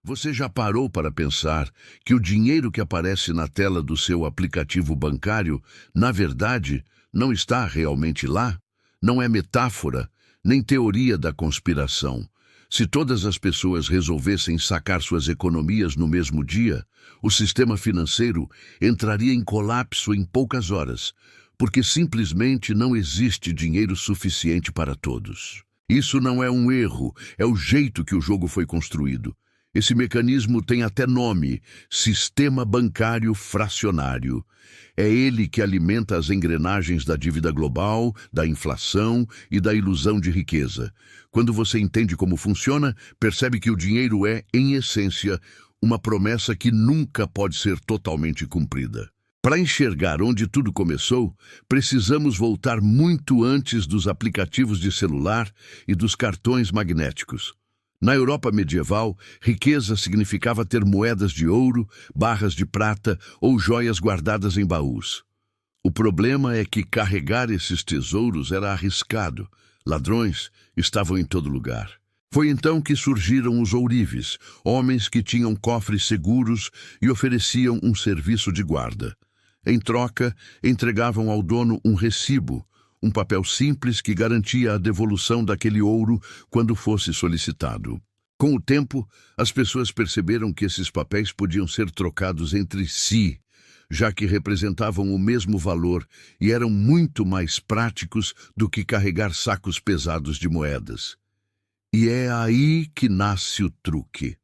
Você já parou para pensar que o dinheiro que aparece na tela do seu aplicativo bancário, na verdade, não está realmente lá? Não é metáfora, nem teoria da conspiração. Se todas as pessoas resolvessem sacar suas economias no mesmo dia, o sistema financeiro entraria em colapso em poucas horas, porque simplesmente não existe dinheiro suficiente para todos. Isso não é um erro, é o jeito que o jogo foi construído. Esse mecanismo tem até nome: sistema bancário fracionário. É ele que alimenta as engrenagens da dívida global, da inflação e da ilusão de riqueza. Quando você entende como funciona, percebe que o dinheiro é, em essência, uma promessa que nunca pode ser totalmente cumprida. Para enxergar onde tudo começou, precisamos voltar muito antes dos aplicativos de celular e dos cartões magnéticos. Na Europa medieval, riqueza significava ter moedas de ouro, barras de prata ou joias guardadas em baús. O problema é que carregar esses tesouros era arriscado. Ladrões estavam em todo lugar. Foi então que surgiram os ourives, homens que tinham cofres seguros e ofereciam um serviço de guarda. Em troca, entregavam ao dono um recibo, um papel simples que garantia a devolução daquele ouro quando fosse solicitado. Com o tempo, as pessoas perceberam que esses papéis podiam ser trocados entre si, já que representavam o mesmo valor e eram muito mais práticos do que carregar sacos pesados de moedas. E é aí que nasce o truque.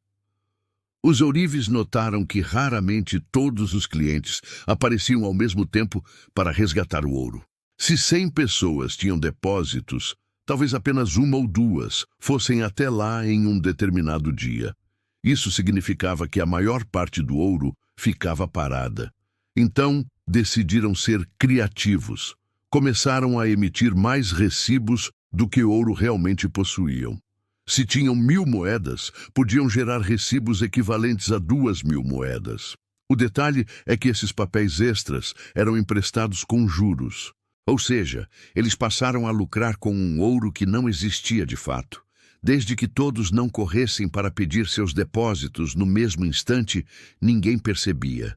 Os ourives notaram que raramente todos os clientes apareciam ao mesmo tempo para resgatar o ouro. Se 100 pessoas tinham depósitos, talvez apenas uma ou duas fossem até lá em um determinado dia. Isso significava que a maior parte do ouro ficava parada. Então, decidiram ser criativos. Começaram a emitir mais recibos do que ouro realmente possuíam. Se tinham 1000 moedas, podiam gerar recibos equivalentes a 2000 moedas. O detalhe é que esses papéis extras eram emprestados com juros. Ou seja, eles passaram a lucrar com um ouro que não existia de fato. Desde que todos não corressem para pedir seus depósitos no mesmo instante, ninguém percebia.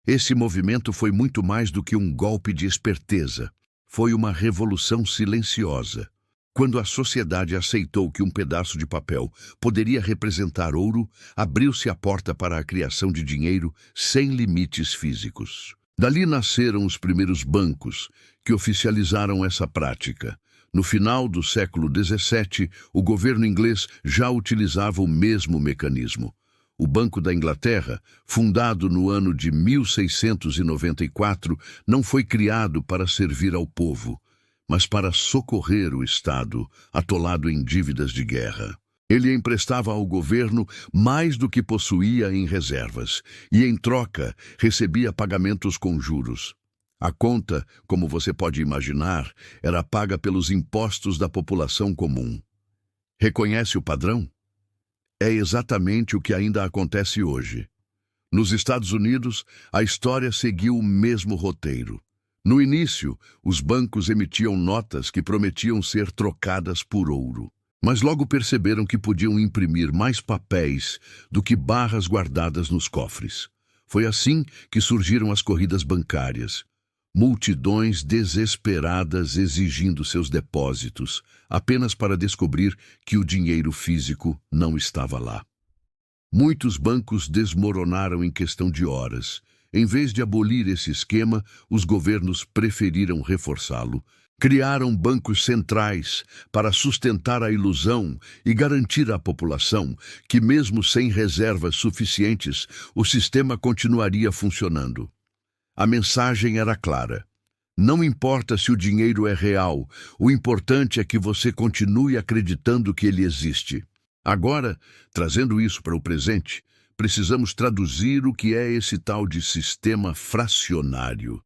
Esse movimento foi muito mais do que um golpe de esperteza. Foi uma revolução silenciosa. Quando a sociedade aceitou que um pedaço de papel poderia representar ouro, abriu-se a porta para a criação de dinheiro sem limites físicos. Dali nasceram os primeiros bancos, que oficializaram essa prática. No final do século XVII, o governo inglês já utilizava o mesmo mecanismo. O Banco da Inglaterra, fundado no ano de 1694, não foi criado para servir ao povo, mas para socorrer o Estado, atolado em dívidas de guerra. Ele emprestava ao governo mais do que possuía em reservas, e, em troca, recebia pagamentos com juros. A conta, como você pode imaginar, era paga pelos impostos da população comum. Reconhece o padrão? É exatamente o que ainda acontece hoje. Nos Estados Unidos, a história seguiu o mesmo roteiro. No início, os bancos emitiam notas que prometiam ser trocadas por ouro. Mas logo perceberam que podiam imprimir mais papéis do que barras guardadas nos cofres. Foi assim que surgiram as corridas bancárias. Multidões desesperadas exigindo seus depósitos, apenas para descobrir que o dinheiro físico não estava lá. Muitos bancos desmoronaram em questão de horas. Em vez de abolir esse esquema, os governos preferiram reforçá-lo. Criaram bancos centrais para sustentar a ilusão e garantir à população que, mesmo sem reservas suficientes, o sistema continuaria funcionando. A mensagem era clara. Não importa se o dinheiro é real, o importante é que você continue acreditando que ele existe. Agora, trazendo isso para o presente, precisamos traduzir o que é esse tal de sistema fracionário.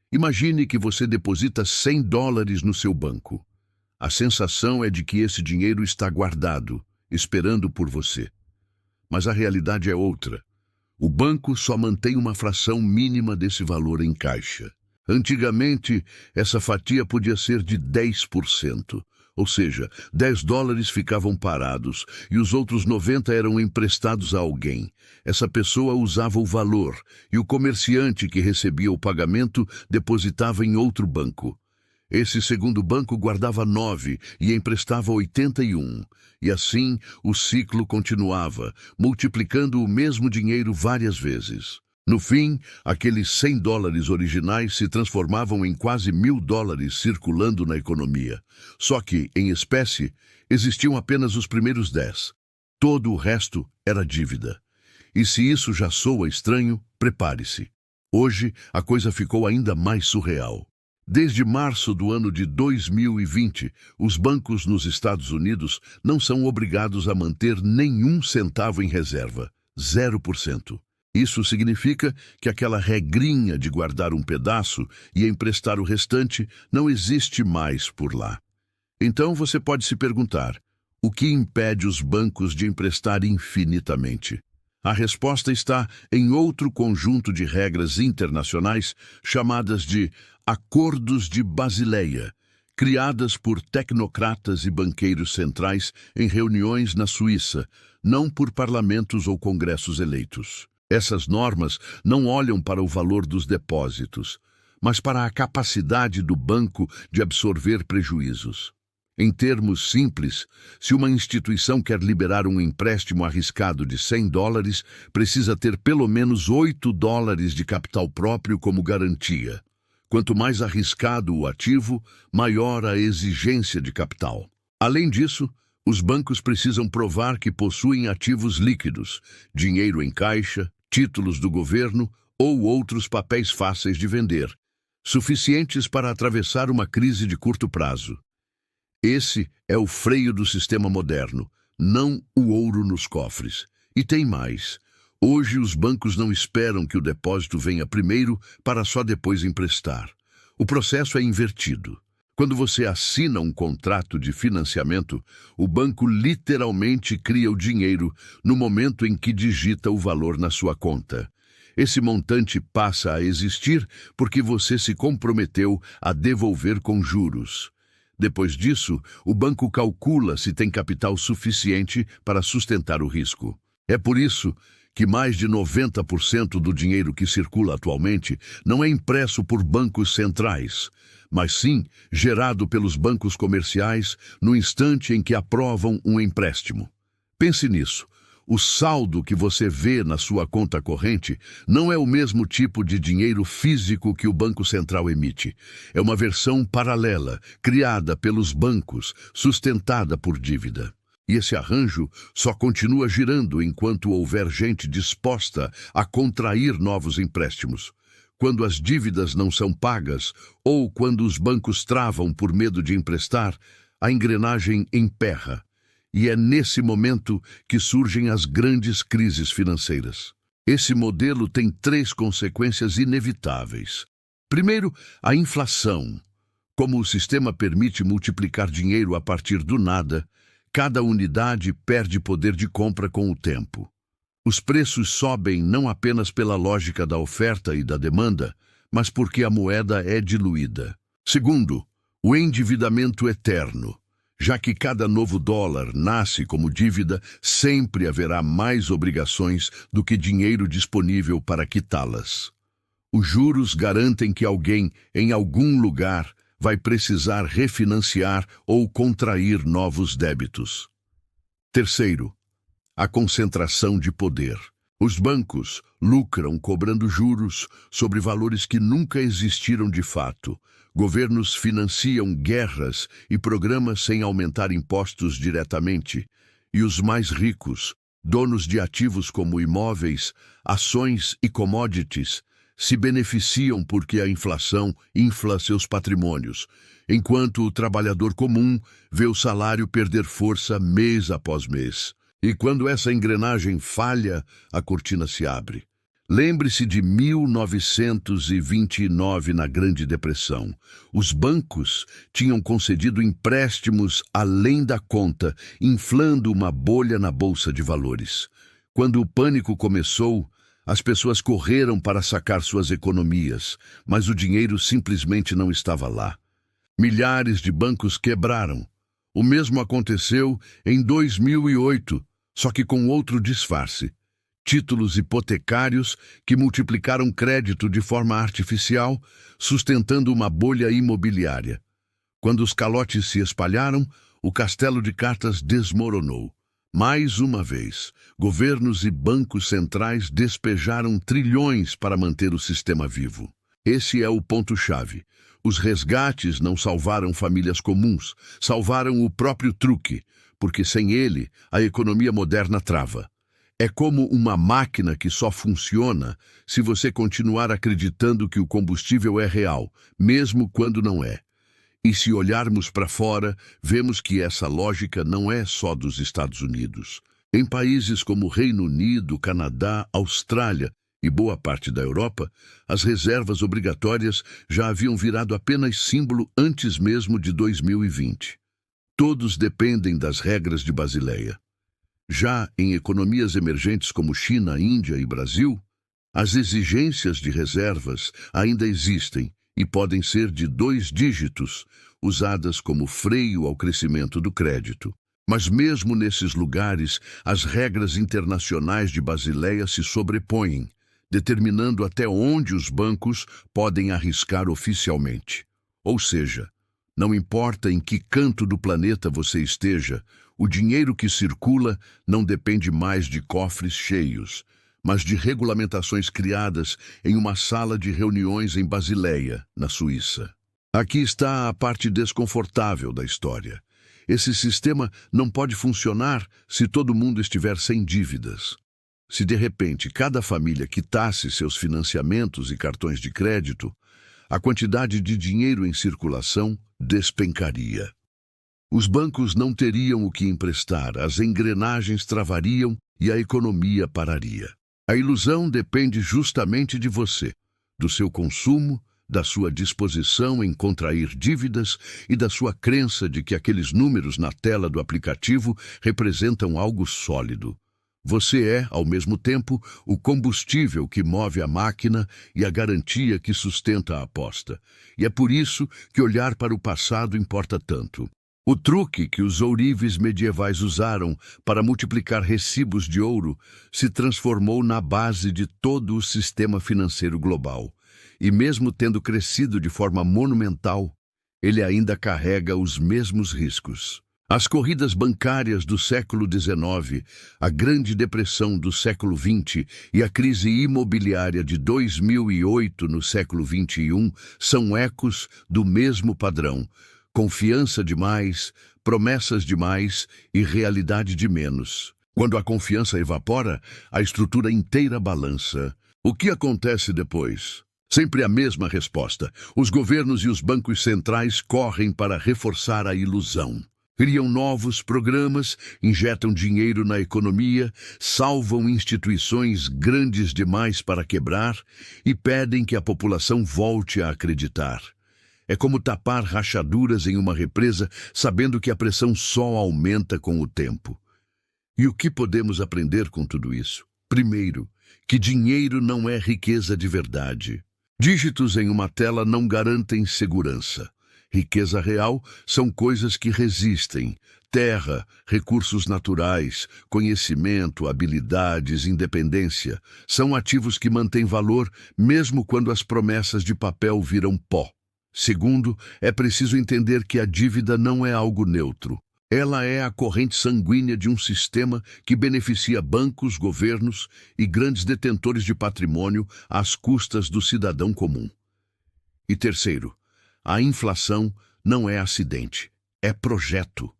Imagine que você deposita $100 no seu banco. A sensação é de que esse dinheiro está guardado, esperando por você. Mas a realidade é outra. O banco só mantém uma fração mínima desse valor em caixa. Antigamente, essa fatia podia ser de 10%. Ou seja, 10 dólares ficavam parados e os outros 90 eram emprestados a alguém. Essa pessoa usava o valor e o comerciante que recebia o pagamento depositava em outro banco. Esse segundo banco guardava 9 e emprestava 81. E assim o ciclo continuava, multiplicando o mesmo dinheiro várias vezes. No fim, aqueles 100 dólares originais se transformavam em quase 1.000 dólares circulando na economia. Só que, em espécie, existiam apenas os primeiros 10. Todo o resto era dívida. E se isso já soa estranho, prepare-se. Hoje, a coisa ficou ainda mais surreal. Desde março do ano de 2020, os bancos nos Estados Unidos não são obrigados a manter nenhum centavo em reserva, 0%. Isso significa que aquela regrinha de guardar um pedaço e emprestar o restante não existe mais por lá. Então você pode se perguntar, o que impede os bancos de emprestar infinitamente? A resposta está em outro conjunto de regras internacionais chamadas de Acordos de Basileia, criadas por tecnocratas e banqueiros centrais em reuniões na Suíça, não por parlamentos ou congressos eleitos. Essas normas não olham para o valor dos depósitos, mas para a capacidade do banco de absorver prejuízos. Em termos simples, se uma instituição quer liberar um empréstimo arriscado de 100 dólares, precisa ter pelo menos 8 dólares de capital próprio como garantia. Quanto mais arriscado o ativo, maior a exigência de capital. Além disso, os bancos precisam provar que possuem ativos líquidos, dinheiro em caixa, títulos do governo ou outros papéis fáceis de vender, suficientes para atravessar uma crise de curto prazo. Esse é o freio do sistema moderno, não o ouro nos cofres. E tem mais. Hoje os bancos não esperam que o depósito venha primeiro para só depois emprestar. O processo é invertido. Quando você assina um contrato de financiamento, o banco literalmente cria o dinheiro no momento em que digita o valor na sua conta. Esse montante passa a existir porque você se comprometeu a devolver com juros. Depois disso, o banco calcula se tem capital suficiente para sustentar o risco. É por isso que mais de 90% do dinheiro que circula atualmente não é impresso por bancos centrais, mas sim gerado pelos bancos comerciais no instante em que aprovam um empréstimo. Pense nisso. O saldo que você vê na sua conta corrente não é o mesmo tipo de dinheiro físico que o Banco Central emite. É uma versão paralela, criada pelos bancos, sustentada por dívida. E esse arranjo só continua girando enquanto houver gente disposta a contrair novos empréstimos. Quando as dívidas não são pagas ou quando os bancos travam por medo de emprestar, a engrenagem emperra. E é nesse momento que surgem as grandes crises financeiras. Esse modelo tem 3 consequências inevitáveis. Primeiro, a inflação. Como o sistema permite multiplicar dinheiro a partir do nada, cada unidade perde poder de compra com o tempo. Os preços sobem não apenas pela lógica da oferta e da demanda, mas porque a moeda é diluída. Segundo, o endividamento eterno. Já que cada novo dólar nasce como dívida, sempre haverá mais obrigações do que dinheiro disponível para quitá-las. Os juros garantem que alguém, em algum lugar, vai precisar refinanciar ou contrair novos débitos. Terceiro, a concentração de poder. Os bancos lucram cobrando juros sobre valores que nunca existiram de fato. Governos financiam guerras e programas sem aumentar impostos diretamente. E os mais ricos, donos de ativos como imóveis, ações e commodities, se beneficiam porque a inflação infla seus patrimônios, enquanto o trabalhador comum vê o salário perder força mês após mês. E quando essa engrenagem falha, a cortina se abre. Lembre-se de 1929, na Grande Depressão. Os bancos tinham concedido empréstimos além da conta, inflando uma bolha na bolsa de valores. Quando o pânico começou, as pessoas correram para sacar suas economias, mas o dinheiro simplesmente não estava lá. Milhares de bancos quebraram. O mesmo aconteceu em 2008, só que com outro disfarce. Títulos hipotecários que multiplicaram crédito de forma artificial, sustentando uma bolha imobiliária. Quando os calotes se espalharam, o castelo de cartas desmoronou. Mais uma vez, governos e bancos centrais despejaram trilhões para manter o sistema vivo. Esse é o ponto-chave. Os resgates não salvaram famílias comuns, salvaram o próprio truque, porque sem ele, a economia moderna trava. É como uma máquina que só funciona se você continuar acreditando que o combustível é real, mesmo quando não é. E se olharmos para fora, vemos que essa lógica não é só dos Estados Unidos. Em países como Reino Unido, Canadá, Austrália e boa parte da Europa, as reservas obrigatórias já haviam virado apenas símbolo antes mesmo de 2020. Todos dependem das regras de Basileia. Já em economias emergentes como China, Índia e Brasil, as exigências de reservas ainda existem e podem ser de 2 dígitos, usadas como freio ao crescimento do crédito. Mas mesmo nesses lugares, as regras internacionais de Basileia se sobrepõem, determinando até onde os bancos podem arriscar oficialmente. Ou seja, não importa em que canto do planeta você esteja, o dinheiro que circula não depende mais de cofres cheios, mas de regulamentações criadas em uma sala de reuniões em Basileia, na Suíça. Aqui está a parte desconfortável da história. Esse sistema não pode funcionar se todo mundo estiver sem dívidas. Se de repente cada família quitasse seus financiamentos e cartões de crédito, a quantidade de dinheiro em circulação despencaria. Os bancos não teriam o que emprestar, as engrenagens travariam e a economia pararia. A ilusão depende justamente de você, do seu consumo, da sua disposição em contrair dívidas e da sua crença de que aqueles números na tela do aplicativo representam algo sólido. Você é, ao mesmo tempo, o combustível que move a máquina e a garantia que sustenta a aposta. E é por isso que olhar para o passado importa tanto. O truque que os ourives medievais usaram para multiplicar recibos de ouro se transformou na base de todo o sistema financeiro global. E mesmo tendo crescido de forma monumental, ele ainda carrega os mesmos riscos. As corridas bancárias do século XIX, a Grande Depressão do século XX e a crise imobiliária de 2008 no século XXI são ecos do mesmo padrão. Confiança demais, promessas demais e realidade de menos. Quando a confiança evapora, a estrutura inteira balança. O que acontece depois? Sempre a mesma resposta. Os governos e os bancos centrais correm para reforçar a ilusão. Criam novos programas, injetam dinheiro na economia, salvam instituições grandes demais para quebrar e pedem que a população volte a acreditar. É como tapar rachaduras em uma represa, sabendo que a pressão só aumenta com o tempo. E o que podemos aprender com tudo isso? Primeiro, que dinheiro não é riqueza de verdade. Dígitos em uma tela não garantem segurança. Riqueza real são coisas que resistem. Terra, recursos naturais, conhecimento, habilidades, independência. São ativos que mantêm valor mesmo quando as promessas de papel viram pó. Segundo, é preciso entender que a dívida não é algo neutro. Ela é a corrente sanguínea de um sistema que beneficia bancos, governos e grandes detentores de patrimônio às custas do cidadão comum. E terceiro, a inflação não é acidente, é projeto.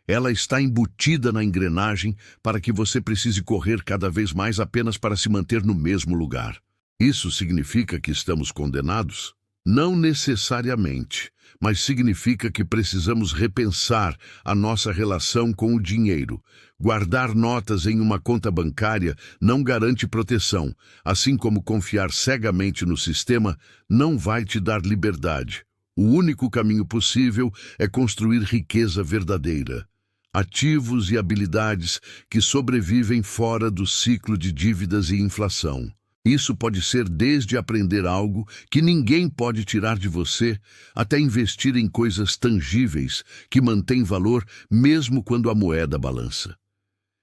Ela está embutida na engrenagem para que você precise correr cada vez mais apenas para se manter no mesmo lugar. Isso significa que estamos condenados? Não necessariamente, mas significa que precisamos repensar a nossa relação com o dinheiro. Guardar notas em uma conta bancária não garante proteção, assim como confiar cegamente no sistema não vai te dar liberdade. O único caminho possível é construir riqueza verdadeira. Ativos e habilidades que sobrevivem fora do ciclo de dívidas e inflação. Isso pode ser desde aprender algo que ninguém pode tirar de você, até investir em coisas tangíveis que mantêm valor mesmo quando a moeda balança.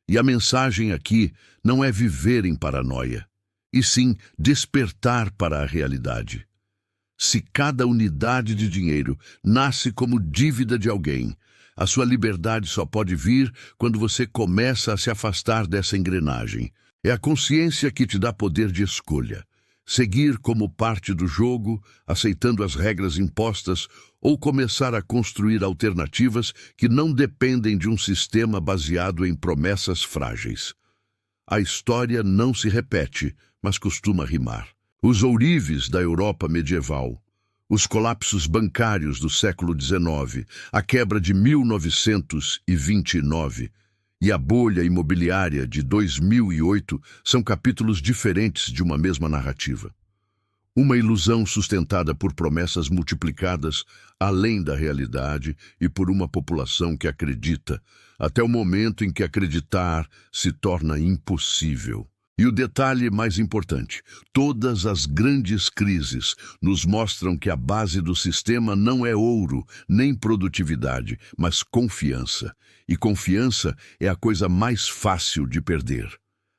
E a mensagem aqui não é viver em paranoia, e sim despertar para a realidade. Se cada unidade de dinheiro nasce como dívida de alguém, a sua liberdade só pode vir quando você começa a se afastar dessa engrenagem. É a consciência que te dá poder de escolha. Seguir como parte do jogo, aceitando as regras impostas, ou começar a construir alternativas que não dependem de um sistema baseado em promessas frágeis. A história não se repete, mas costuma rimar. Os ourives da Europa medieval, os colapsos bancários do século XIX, a quebra de 1929 e a bolha imobiliária de 2008 são capítulos diferentes de uma mesma narrativa. Uma ilusão sustentada por promessas multiplicadas além da realidade e por uma população que acredita, até o momento em que acreditar se torna impossível. E o detalhe mais importante, todas as grandes crises nos mostram que a base do sistema não é ouro, nem produtividade, mas confiança. E confiança é a coisa mais fácil de perder.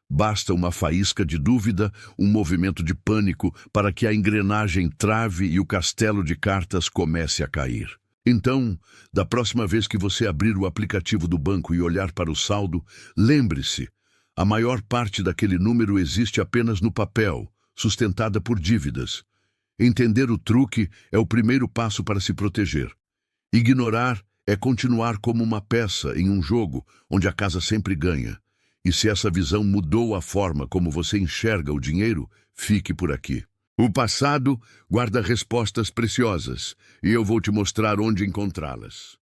Basta uma faísca de dúvida, um movimento de pânico para que a engrenagem trave e o castelo de cartas comece a cair. Então, da próxima vez que você abrir o aplicativo do banco e olhar para o saldo, lembre-se, a maior parte daquele número existe apenas no papel, sustentada por dívidas. Entender o truque é o primeiro passo para se proteger. Ignorar é continuar como uma peça em um jogo onde a casa sempre ganha. E se essa visão mudou a forma como você enxerga o dinheiro, fique por aqui. O passado guarda respostas preciosas, e eu vou te mostrar onde encontrá-las.